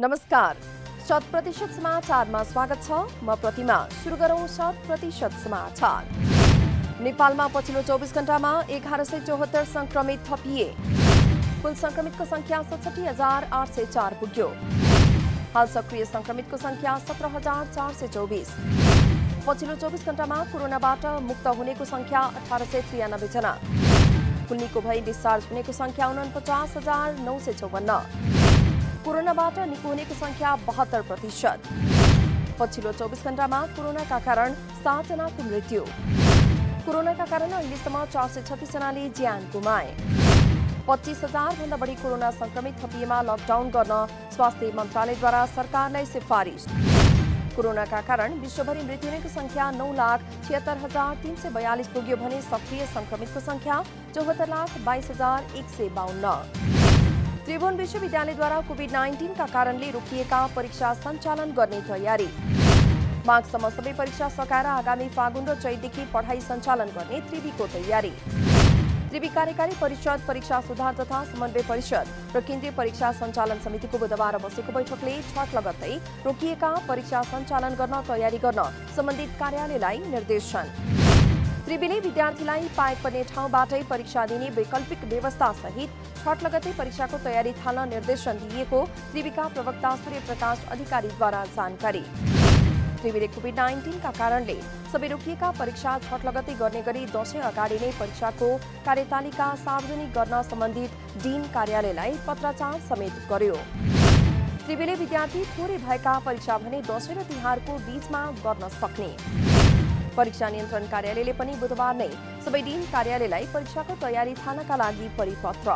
नमस्कार। 100% समाचारमा स्वागत छ। म प्रतिमा। सुरु गरौं 100% समाचार। नेपालमा पछिल्लो 24 घण्टामा 1174 संक्रमित थपिए। कुल संक्रमितको संख्या 67,804 पुग्यो। हाल सक्रिय संक्रमितको संख्या 17,424। पछिल्लो 24 घण्टामा कोरोनाबाट मुक्त हुनेको संख्या 1893 जना। कुल निको भई डिस्चार्ज हुनेको संख्या 49,954। कोरोनाबाट निको हुनेको संख्या 72%। पछिल्लो 24 घण्टामा कोरोनाका कारण 7 जनाको मृत्यु। कोरोनाका कारण अहिलेसम्म 436 जनाले ज्यान गुमाए। 25,000 भन्दा बढी कोरोना संक्रमित थपिएमा लकडाउन गर्न स्वास्थ्य मन्त्रालयद्वारा सरकारलाई सिफारिस। कोरोनाका कारण विश्वभरि मृत्यु हुनेको संख्या 9,76,342 पुग्यो भने सक्रिय संक्रमितको संख्या 74,22,152। त्रिभुवन विश्वविद्यालयद्वारा कोभिड-19 का कारणले रोकिएका परीक्षा सञ्चालन गर्ने तयारी। माघसम्म सबै परीक्षा सकाएर आगामी फागुन र चैतदेखि पढाइ सञ्चालन गर्ने त्रिवीको तयारी। त्रिवी कार्यकारी परिषद, परीक्षा सुधार तथा समन्वय परिषद र केन्द्रीय परीक्षा सञ्चालन समितिको बुधबार बसेको बैठकले छठ लगत्तै रोकिएका परीक्षा सञ्चालन गर्न तयारी गर्न सम्बन्धित कार्यालयलाई निर्देशन। त्रिवीले विद्यार्थीलाई पाएक पर्ने ठाउँबाटै परीक्षा दिने वैकल्पिक व्यवस्था सहित छठ लगत्तै परीक्षाको तयारी थाल्न निर्देशन दिएको त्रिवीका प्रवक्ता सूर्य प्रकाश अधिकारीद्वारा जानकारी। त्रिवीले कोभिड-19 का कारणले सबै रोकिएका परीक्षा छठ लगत्तै गर्ने गरी दशैं अगाडि नै परीक्षाको कार्यतालिका सार्वजनिक गर्न सम्बन्धित डीन कार्यालयलाई पत्राचार समेत गर्यो। त्रिवीले विद्यार्थी थोरै भएका परीक्षा भने दशैं र तिहारको बीचमा गर्न सक्ने। परीक्षा नियन्त्रण कार्यालयले पनि बुधबार नै सबै डीन कार्यालयलाई परीक्षाको तयारी थाल्नका लागि परिपत्र।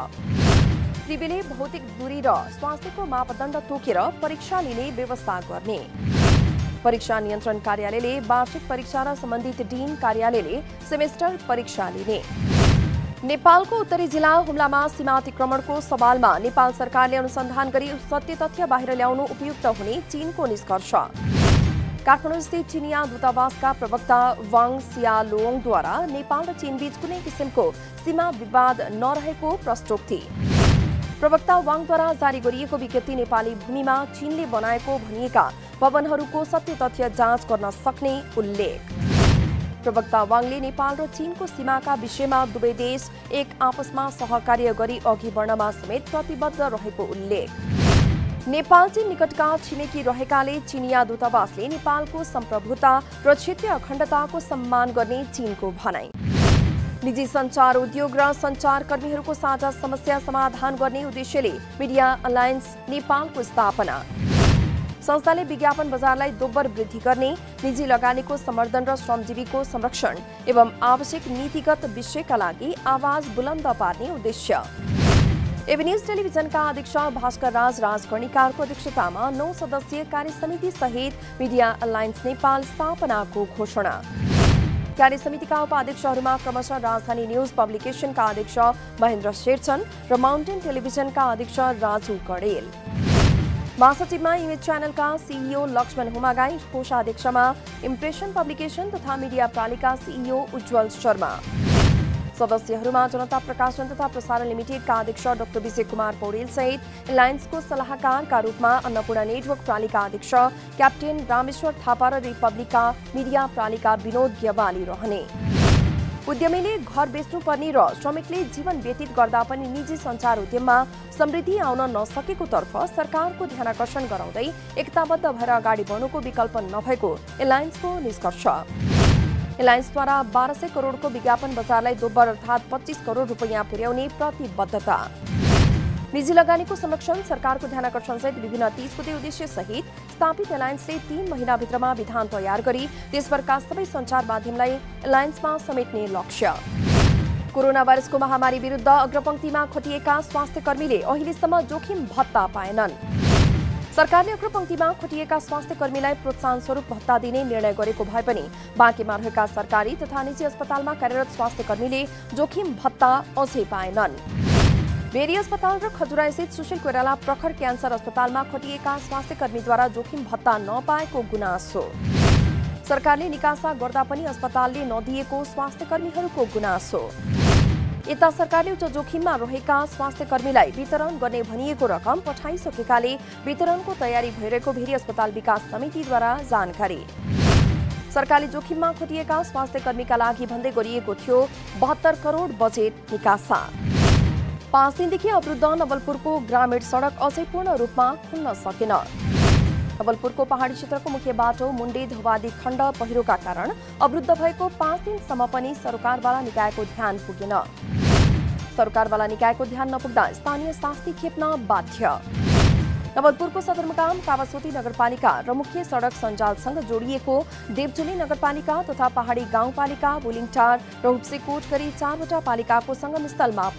त्रिवीले भौतिक दूरी र स्वास्थ्यको मापदण्ड तोकेर परीक्षा लिने व्यवस्था गर्ने। परीक्षा नियन्त्रण कार्यालयले वार्षिक परीक्षा र सम्बन्धित डीन कार्यालयले सेमेस्टर परीक्षा लिने। नेपालको उत्तरी जिल्ला हुम्लामा सीमा अतिक्रमणको सवालमा नेपाल सरकारले अनुसन्धान गरी सत्य तथ्य बाहिर ल्याउनु उपयुक्त हुने चीनको निष्कर्ष। काठमाडौँस्थित चिनिया दूतावासका प्रवक्ता वाङ सियालोङद्वारा नेपाल र चीनबीच कुनै किसिमको सीमा विवाद नरहेको प्रष्टोक्ति। प्रवक्ता वाङद्वारा जारी गरिएको विज्ञप्ति नेपाली भूमिमा चीनले बनाएको भनिएका भवनहरूको सत्य तथ्य जाँच गर्न सक्ने उल्लेख। प्रवक्ता वाङले नेपाल र चीनको सीमाका विषयमा दुवै देश एक आपसमा सहकार्य गरी अघि बढ्नमा समेत प्रतिबद्ध रहेको उल्लेख। नेपाल चीन निकटका छिमेकी रहेकाले चिनिया दूतावासले नेपालको सम्प्रभुता र क्षेत्रीय अखण्डताको सम्मान गर्ने चीनको भनाई। निजी सञ्चार उद्योग र सञ्चारकर्मीहरूको साझा समस्या समाधान गर्ने उद्देश्यले मिडिया अलायन्स नेपालको स्थापना। संस्थाले विज्ञापन बजारलाई दोब्बर वृद्धि गर्ने, निजी लगानीको सम्वर्धन र श्रमजीवीको संरक्षण एवं आवश्यक नीतिगत विषयका लागि आवाज बुलन्द पार्ने उद्देश्य। एबी न्यूज टेलिभिजनका अध्यक्ष भास्कर राज राजकर्णिकारको अध्यक्षतामा 9 सदस्यीय कार्यसमिति सहित मिडिया अलायन्स नेपाल स्थापनाको घोषणा। कार्यसमितिका उपाध्यक्षहरूमा क्रमशः राजधानी न्यूज पब्लिकेशनका अध्यक्ष महेन्द्र शेरचन र माउन्टेन टेलिभिजनका अध्यक्ष राजु कडेल। महासचिवमा इमेज च्यानलका सीईओ लक्ष्मण हुमागाई, कोषाध्यक्षमा इम्प्रेसन पब्लिकेशन तथा मिडिया प्रालिका सीईओ उज्जवल शर्मा। सदस्यहरूमा जनता प्रकाशन तथा प्रसारण लिमिटेडका अध्यक्ष डाक्टर विजय कुमार पौडेल सहित एलायन्सको सल्लाहकारका रूपमा अन्नपूर्ण नेटवर्क प्रालिका अध्यक्ष क्याप्टेन रामेश्वर थापा र रिपब्लिकका मिडिया प्रालिका विनोद ग्यवाली रहने। उद्यमीले घर बेच्नुपर्ने र श्रमिकले जीवन व्यतीत गर्दा पनि निजी सञ्चार उद्यममा समृद्धि आउन नसकेको तर्फ सरकारको ध्यानाकर्षण गराउँदै एकताबद्ध भएर अगाडि बढ्नुको विकल्प नभएको एलायन्सको निष्कर्ष। एलायन्सद्वारा 1200 करोडको विज्ञापन बजारलाई दोब्बर अर्थात् 25 करोड रुपैयाँ पुर्याउने प्रतिबद्धता। निजी लगानीको संरक्षण, सरकारको ध्यानाकर्षण सहित विभिन्न 30 बुँदे उद्देश्य सहित स्थापित एलायन्सले 3 महिनाभित्रमा विधान तयार गरी देशभरका सबै सञ्चार माध्यमलाई एलायन्समा समेट्ने लक्ष्य। कोरोना भाइरसको महामारी विरुद्ध अग्रपंक्तिमा खटिएका स्वास्थ्यकर्मीले अहिलेसम्म जोखिम भत्ता पाएनन्। सरकारले अग्रपंक्तिमा खटिएका स्वास्थ्यकर्मीलाई प्रोत्साहन स्वरूप भत्ता दिने निर्णय गरेको भए पनि बाँकीमा रहेका सरकारी तथा निजी अस्पतालमा कार्यरत स्वास्थ्यकर्मीले जोखिम भत्ता अझै पाएनन्। बेरी अस्पताल र खजुरास्थित सुशील कोइराला प्रखर क्यान्सर अस्पतालमा खटिएका स्वास्थ्यकर्मीद्वारा जोखिम भत्ता नपाएको गुनासो। सरकारले निकासा गर्दा पनि अस्पतालले नदिएको स्वास्थ्यकर्मीहरूको गुनासो। यता सरकारले उच्च जोखिममा रहेका स्वास्थ्य कर्मीलाई वितरण गर्ने भनिएको रकम पठाइसकेकाले वितरणको तयारी भइरहेको भेरी अस्पताल विकास समितिद्वारा जानकारी। सरकारले जोखिममा खटिएका स्वास्थ्य कर्मीका लागि भन्दै गरिएको थियो 72 करोड बजेट निकासा। 5 दिनदेखि अवरुद्ध नवलपुरको ग्रामीण सडक अझै पूर्ण रूपमा खुल्न सकेन। नवलपुरको पहाडी क्षेत्रको मुख्य बाटो मुण्डे धोबादी खण्ड पहिरोका कारण अवरुद्ध भएको 5 दिनसम्म पनि सरकारवाला निकायको ध्यान पुगेन। सरकारवाला निकायको ध्यान नपुग्दा स्थानीय शास्ति खेप्न बाध्य। नवलपुरको सदरमुकाम कावासोती नगरपालिका र मुख्य सडक सञ्जालसँग जोडिएको देवचुली नगरपालिका तथा पहाडी गाउँपालिका बुलिङटार र हुप्सेकोट गरी 4वटा पालिकाको संगमस्थलमा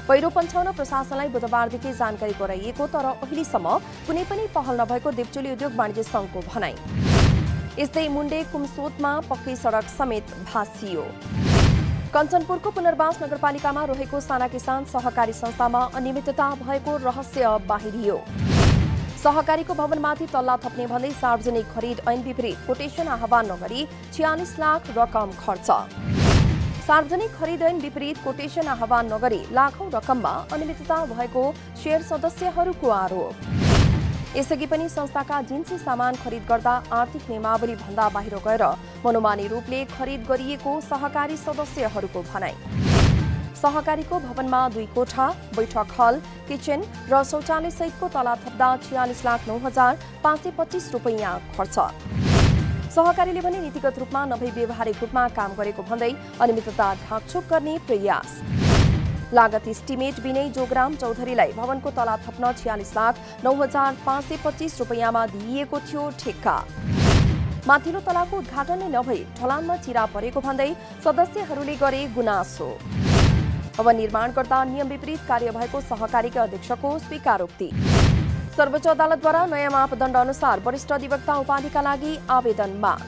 पहिरो 55 प्रशासनलाई बुधबारदेखि जानकारी गराइएको तर अहिलेसम्म कुनै पनि पहल नभएको देवचुली उद्योग वाणिज्य संघको भनाइ। यस्तै मुण्डे कुमसोतमा पक्कै सडक समेत भासियो। कञ्चनपुरको पुनर्वास नगरपालिकामा रहेको साना किसान सहकारी संस्थामा अनियमितता भएको रहस्य बाहिरियो। सहकारीको भवनमाथि तल्ला थप्ने भन्दै सार्वजनिक खरिद ऐन विपरीत कोटेसन आह्वान नगरी 46 लाख रकम खर्च। सार्वजनिक खरिद ऐन विपरीत कोटेसन आह्वान नगरी लाखौं रकममा अनियमितता भएको शेयर सदस्यहरूको आरोप। यसअघि पनि संस्थाका जिन्सी सामान खरिद गर्दा आर्थिक नियमावली भन्दा बाहिर गएर मनोमानी रूपले खरिद गरिएको सहकारी सदस्यहरूको भनाइ। सहकारीको भवनमा 2 कोठा, बैठक हल, किचन र शौचालय सहितको तला थप्दा 46,09,525 रुपैयाँ खर्च। सहकारीले भने नीतिगत रूपमा नभई व्यवहारिक रूपमा काम गरेको भन्दै अनियमितता ढाकछोप गर्ने प्रयास। लागत इस्टिमेट विनय जोगराम चौधरीलाई भवनको तला थप्न 46,09,525 रुपैयाँमा दिइएको थियो ठेक्का। माथिल्लो तलाको उद्घाटन नै नभई ढलानमा चिरा परेको भन्दै सदस्यहरूले गरे गुनासो। भवन निर्माण गर्दा नियम विपरीत कार्य भएको सहकारीका अध्यक्षको स्वीकारोक्ति। सर्वोच्च अदालतद्वारा नयाँ मापदण्ड अनुसार वरिष्ठ अधिवक्ता उपाधिका लागि आवेदन माग।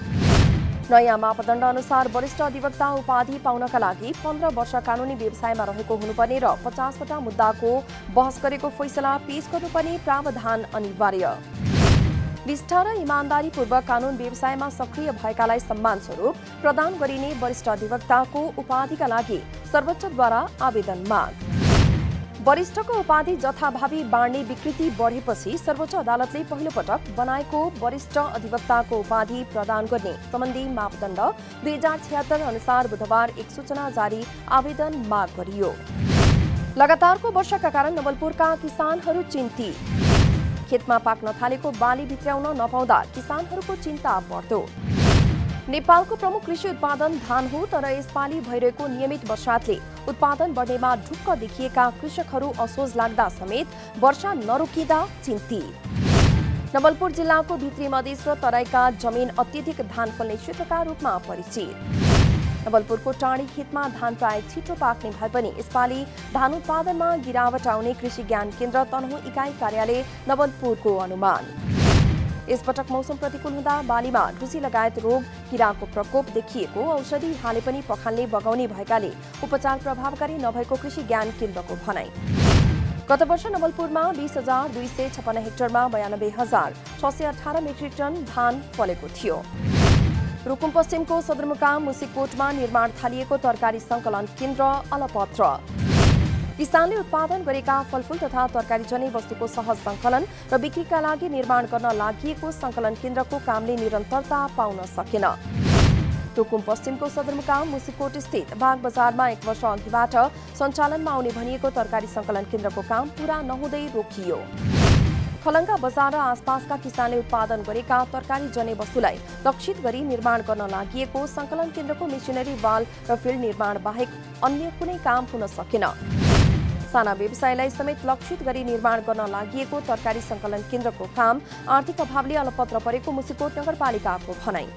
नयाँ मापदण्ड अनुसार वरिष्ठ अधिवक्ता उपाधि पाउनका लागि 15 वर्ष कानूनी व्यवसायमा रहेको हुनुपर्ने र 50 वटा मुद्दाको बहस गरेको फैसला पेश गर्नुपर्ने प्रावधान अनिवार्य। निष्ठा र इमानदारीपूर्वक कानून व्यवसायमा सक्रिय भएकालाई सम्मान स्वरूप प्रदान गरिने वरिष्ठ अधिवक्ताको उपाधिका लागि सर्वोच्चद्वारा आवेदन माग। वरिष्ठको उपाधि जथाभावी बाँड्ने विकृति बढेपछि सर्वोच्च अदालतले पहिलो पटक बनाएको वरिष्ठ अधिवक्ताको उपाधि प्रदान गर्ने सम्बन्धी मापदण्ड 2076 अनुसार बुधबार एक सूचना जारी आवेदन माग गरियो। लगातारको वर्षाका कारण नवलपुरका किसानहरू चिन्तित। खेतमा पाक्न थालेको बाली भित्र्याउन नपाउँदा किसानहरूको चिन्ता बढ्दो। नेपालको प्रमुख कृषि उत्पादन धान हो तर यसपालि भइरहेको नियमित वर्षातले उत्पादन बढ्नेमा ढुक्क देखिएका कृषकहरू असोज लाग्दा समेत वर्षा नरोकिँदा चिन्तित। नवलपुर जिल्लाको भित्री मधेस र तराईका जमिन अत्यधिक धान फल्ने क्षेत्रका रूपमा परिचित। नवलपुरको टाढी खेतमा धान प्राय छिटो पाक्ने भए पनि यसपालि धान उत्पादनमा गिरावट आउने कृषि ज्ञान केन्द्र तनहुँ इकाइ कार्यालय नवलपुरको अनुमान। यसपटक मौसम प्रतिकूल हुँदा बालीमा ढुसी लगायत रोग किराको प्रकोप देखिएको औषधि हाले पनि पखाल्ने बगाउने भएकाले उपचार प्रभावकारी नभएको कृषि ज्ञान केन्द्रको भनाइ। गत वर्ष नवलपुरमा 20,256 हेक्टरमा 92,618 मेट्रिक टन धान फलेको थियो। रुकुम पश्चिमको सदरमुकाम मुसिकोटमा निर्माण थालिएको तरकारी संकलन केन्द्र अलपत्र। किसानले उत्पादन गरेका फलफूल तथा तरकारीजन्य वस्तुको सहज संकलन र बिक्रीका लागि निर्माण गर्न लागिएको संकलन केन्द्रको कामले निरन्तरता पाउन सकेन। रुकुम पश्चिमको सदरमुकाम मुसिकोट स्थित बाग बजारमा 1 वर्ष अघिबाट सञ्चालनमा आउने भनिएको तरकारी संकलन केन्द्रको काम पूरा नहुँदै रोकियो। खलङ्गा बजार र आसपासका किसानले उत्पादन गरेका तरकारीजन्य वस्तुलाई लक्षित गरी निर्माण गर्न लागिएको संकलन केन्द्रको मेसिनरी वाल र फिल्ड निर्माण बाहेक अन्य कुनै काम हुन सकेन। साना व्यवसायलाई समेत लक्षित गरी निर्माण गर्न लागिएको तरकारी संकलन केन्द्रको काम आर्थिक अभावले अलपत्र परेको मुसिकोट नगरपालिकाको भनाइ।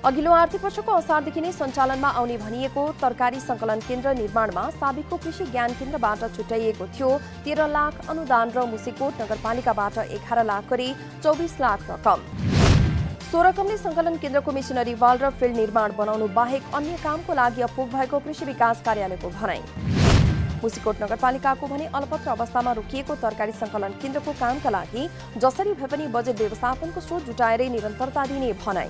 अघिल्लो आर्थिक वर्षको असारदेखि नै सञ्चालनमा आउने भनिएको तरकारी संकलन केन्द्र निर्माणमा साबिकको कृषि ज्ञान केन्द्रबाट छुट्याइएको थियो 13 लाख अनुदान र मुसिकोट नगरपालिकाबाट 11 लाख गरी 24 लाख रकम। सो रकमले संकलन केन्द्रको मेसिनरी वाल र फिल्ड निर्माण बनाउनु बाहेक अन्य कामको लागि अपुग भएको कृषि विकास कार्यालयको भनाइ। मुसिकोट नगरपालिकाको भने अलपत्र अवस्थामा रोकिएको तरकारी संकलन केन्द्रको कामका लागि जसरी भए पनि बजेट व्यवस्थापनको स्रोत जुटाएरै निरन्तरता दिने भनाइ।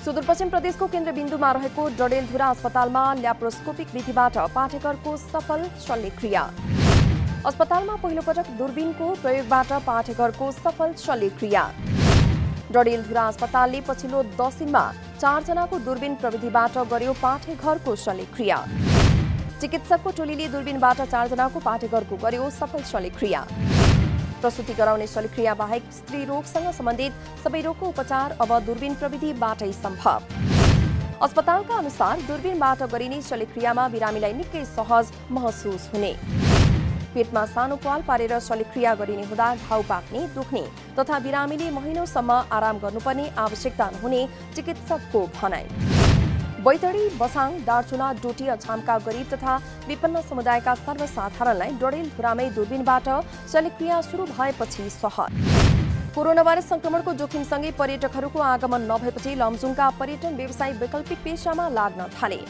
सुदूरपश्चिम प्रदेशको केन्द्रबिन्दुमा रहेको डडेलधुरा अस्पतालमा ल्याप्रोस्कोपिक विधिबाट पाठेघरको सफल शल्यक्रिया। अस्पतालमा पहिलो पटक दूरबीनको प्रयोगबाट पाठेघरको सफल शल्यक्रिया। डडेलधुरा अस्पतालले पछिल्लो 10 दिनमा 4 जनाको दूरबीन प्रविधिबाट गर्यो पाठेघरको शल्यक्रिया। चिकित्सकको टोलीले दूरबीनबाट 4 जनाको पाठेघरको गर्यो सफल शल्यक्रिया। प्रसूति गराउने शल्यक्रिया बाहेक स्त्री रोगसँग सम्बन्धित सबै रोगको उपचार अब दूरबीन प्रविधिबाटै सम्भव। अस्पतालका अनुसार दूरबीनबाट गरिने शल्यक्रियामा बिरामीलाई निकै सहज महसुस हुने। पेटमा सानो प्वाल पारेर शल्यक्रिया गरिने हुँदा घाउ पाक्ने, दुख्ने तथा बिरामीले महिनौसम्म आराम गर्नुपर्ने आवश्यकता नहुने चिकित्सकको भनाइ। बैतडी, बसाङ, दार्चुला, डोटी, अछामका गरिब तथा विपन्न समुदायका सर्वसाधारणलाई डडेलधुरामै दूरबीनबाट शल्यक्रिया सुरु भएपछि सहर। कोरोना भाइरस संक्रमणको जोखिमसँगै पर्यटकहरूको आगमन नभएपछि लमजुङका पर्यटन व्यवसायी वैकल्पिक पेशामा लाग्न थाले।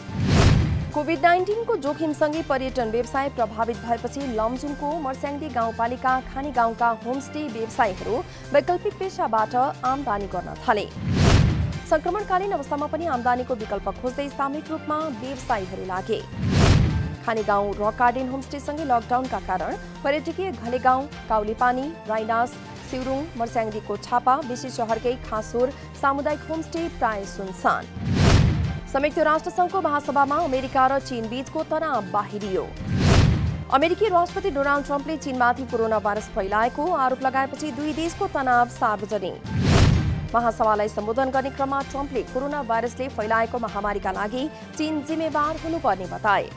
कोभिड-19 को जोखिमसँगै पर्यटन व्यवसाय प्रभावित भएपछि लमजुङको मर्स्याङ्दी गाउँपालिका खानी गाउँका होमस्टे व्यवसायीहरू वैकल्पिक पेशाबाट आमदानी गर्न थाले। संक्रमणकालीन अवस्थामा पनि आमदानीको विकल्प खोज्दै सामूहिक रूपमा व्यवसायीहरू लागे। खानी गाउँ रक गार्डन होमस्टेसँगै लकडाउनका कारण पर्यटकीय घलेगाउँ, काउलीपानी, राइनास, सिउरुङ, मर्स्याङ्दीको छापा, बेसी शहरकै खासुर सामुदायिक होमस्टे प्राय सुनसान। संयुक्त राष्ट्रसङ्घको महासभामा अमेरिका र चीन बीचको तनाव बाहिरियो। अमेरिकी राष्ट्रपति डोनाल्ड ट्रम्पले चीनमाथि कोरोना भाइरस फैलाएको आरोप लगाएपछि दुई देशको तनाव सार्वजनिक। महासभालाई सम्बोधन गर्ने क्रममा ट्रम्पले कोरोना भाइरसले फैलाएको महामारीका लागि चीन जिम्मेवार हुनुपर्ने बताए।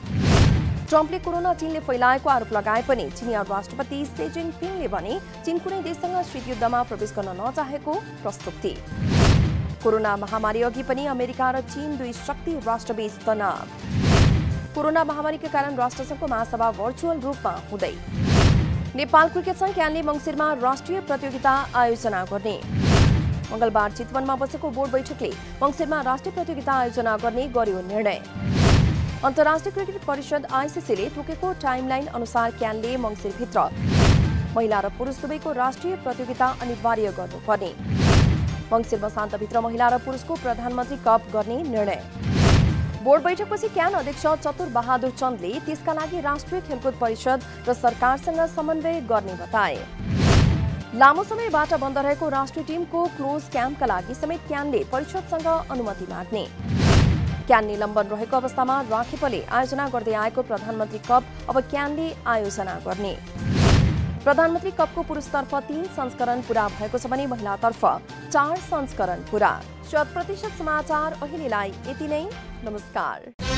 ट्रम्पले कोरोना चीनले फैलाएको आरोप लगाए पनि चीनिया राष्ट्रपति सी जिनपिङले भने चीन कुनै देशसँग शीत युद्धमा प्रवेश गर्न नचाहेको प्रस्तुति। कोरोना महामारी अघि पनि अमेरिका र चीन दुई शक्ति राष्ट्रबीच तनाव। कोरोना महामारीका कारण राष्ट्रसङ्घको महासभा भर्चुअल रूपमा हुँदै। नेपाल क्रिकेट संघ क्यानले मङ्सिरमा राष्ट्रिय प्रतियोगिता आयोजना गर्ने। मंगलबार चितवनमा बसेको बोर्ड बैठकले मङ्सिरमा राष्ट्रिय प्रतियोगिता आयोजना गर्ने गर्यो निर्णय। अन्तर्राष्ट्रिय क्रिकेट परिषद आईसीसीले तोकेको टाइमलाइन अनुसार क्यानले मङ्सिरभित्र महिला र पुरुष दुवैको राष्ट्रिय प्रतियोगिता अनिवार्य गर्नुपर्ने। मङ्सिर मसान्तभित्र महिला र पुरुषको प्रधानमन्त्री कप गर्ने निर्णय। बोर्ड बैठकपछि क्यान अध्यक्ष चतुर बहादुर चन्दले त्यसका लागि राष्ट्रिय खेलकुद परिषद र सरकारसँग समन्वय गर्ने बताए। लामो समयबाट बन्द रहेको राष्ट्रिय टिमको क्लोज क्याम्पका लागि समेत क्यानले परिषदसँग अनुमति माग्ने। क्यान निलम्बन रहेको अवस्थामा राखेपले आयोजना गर्दै आएको प्रधानमन्त्री कप अब क्यानले आयोजना गर्ने। प्रधानमन्त्री कपको पुरुषतर्फ 3 संस्करण पूरा भएको छ भने महिलातर्फ 4 संस्करण पूरा। 100% समाचार अहिलेलाई यति नै। नमस्कार।